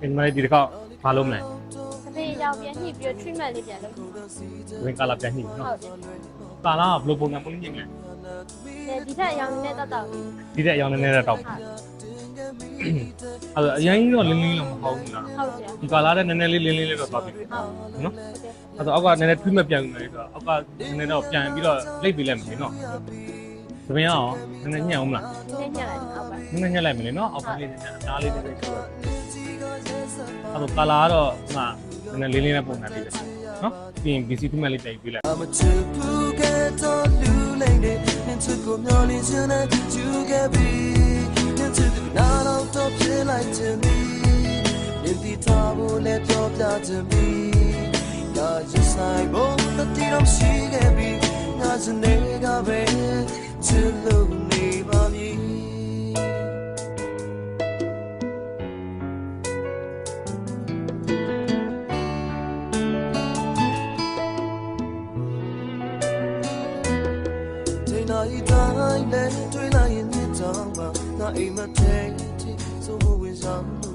ဒီမှာဒီတစ်ခေါက်မလုံးမလဲ သေရောင်ပြန်ညှိပြီး treatment လေးပြန်လုပ်ဟုတ် ဝင်ကာလာပြန်ညှိနော် တယ် ကာလာကဘယ်လိုပုံစံပုံလေးညှိလဲ ဒီထက်ရောင်နေတော့တော့ ဒီတဲ့အရောင်နည်းနည်းတော့တောက်အဲ့တော့အရင်ကြီးတော့လင်းလင်းတော့မဟုတ်ဘူးလား ဟုတ်တယ် ဒီကာလာတဲ့နည်းနည်းလေးလင်းလင်းလေးတော့သွားပြီ ဟုတ် နော်အဲ့တော့အောက်ကနည်းနည်း treatment ပြန်ယူမယ်ဆိုတော့အောက်ကနည်းနည်းတော့ပြန်ပြီးတော့လိပ်ပေးလိုက်မယ်နော်သမင်းအောင်နည်းနည်းညှက်အောင်မလား နည်းညက်လိုက်အောက်က နည်းနည်းညှက်လိုက်မယ်လေနော်အောက်ကလေးနည်းနည်းအသားလေးနည်းနည်းဆိုတော့အဲ့တော့ကာလာကတော့နည်းနည်းလေးလေးနဲ့ပုံစံလေးပဲနော်ပြီးရင် BC treatment လေးပြန်ယူပေးလိုက် I'm a typical get lady into go nyoli jana together into the night of the feel like to me in the table let drop that to me got just like both the deed of she get me not a nigga be to look me by me I die, let it do like in the dark, but not in my day, so who is on